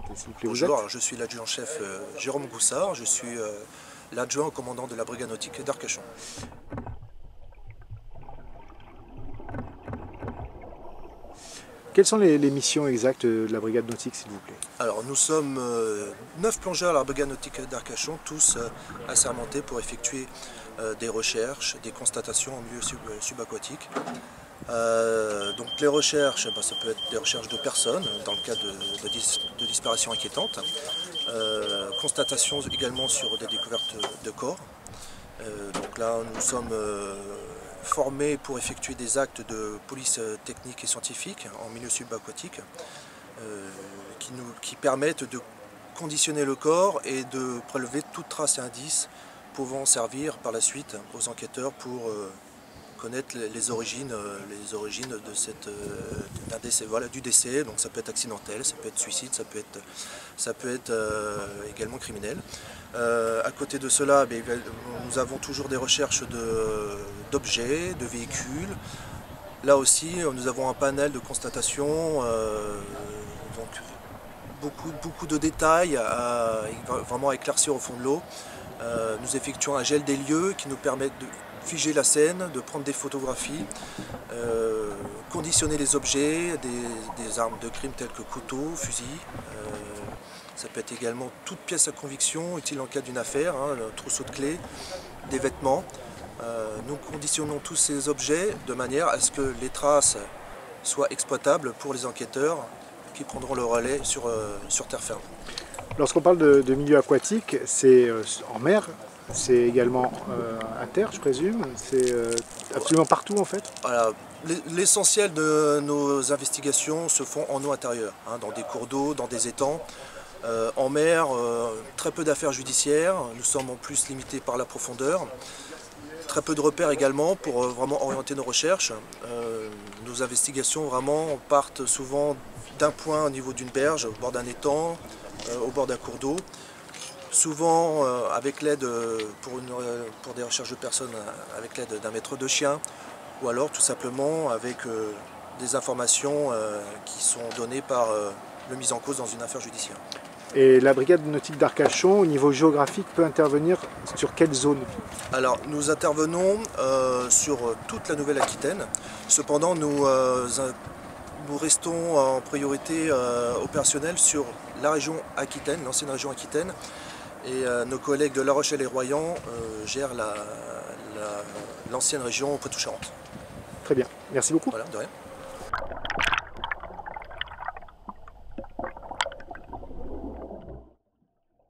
présenter s'il vous plaît. Bonjour, alors je suis l'adjudant-chef Jérôme Goussard, je suis l'adjoint au commandant de la brigade nautique d'Arcachon. Quelles sont les missions exactes de la brigade nautique s'il vous plaît? Alors nous sommes 9 plongeurs à la brigade nautique d'Arcachon, tous assermentés pour effectuer des recherches, des constatations en milieu subaquatique. Donc les recherches, ça peut être des recherches de personnes dans le cas de disparitions inquiétantes, constatations également sur des découvertes de corps. Donc là nous sommes formés pour effectuer des actes de police technique et scientifique en milieu subaquatique qui permettent de conditionner le corps et de prélever toute trace et indice pouvant servir par la suite aux enquêteurs pour connaître les origines d'un décès, voilà, du décès. Donc ça peut être accidentel, ça peut être suicide, ça peut être également criminel. À côté de cela, nous avons toujours des recherches d'objets, de véhicules. Là aussi, nous avons un panel de constatations, donc beaucoup de détails vraiment à éclaircir au fond de l'eau. Nous effectuons un gel des lieux qui nous permet de figer la scène, de prendre des photographies, conditionner les objets, des armes de crime telles que couteaux, fusils. Ça peut être également toute pièce à conviction utile en cas d'une affaire, le trousseau de clés, des vêtements. Nous conditionnons tous ces objets de manière à ce que les traces soient exploitables pour les enquêteurs qui prendront le relais sur terre ferme. Lorsqu'on parle de milieu aquatique, c'est en mer, c'est également à terre, je présume, c'est absolument partout en fait. Voilà. L'essentiel de nos investigations se font en eau intérieure, dans des cours d'eau, dans des étangs. En mer, très peu d'affaires judiciaires, nous sommes en plus limités par la profondeur. Très peu de repères également pour vraiment orienter nos recherches. Nos investigations vraiment partent souvent d'un point au niveau d'une berge, au bord d'un étang, au bord d'un cours d'eau. Souvent avec l'aide, pour des recherches de personnes, avec l'aide d'un maître de chien, ou alors tout simplement avec des informations qui sont données par le mis en cause dans une affaire judiciaire. Et la brigade nautique d'Arcachon, au niveau géographique, peut intervenir sur quelle zone? Alors, nous intervenons sur toute la Nouvelle-Aquitaine. Cependant, nous restons en priorité opérationnelle sur la région Aquitaine, l'ancienne région Aquitaine. Et nos collègues de La Rochelle et Royan gèrent l'ancienne région Poitou-Charentes. Très bien, merci beaucoup. Voilà, de rien.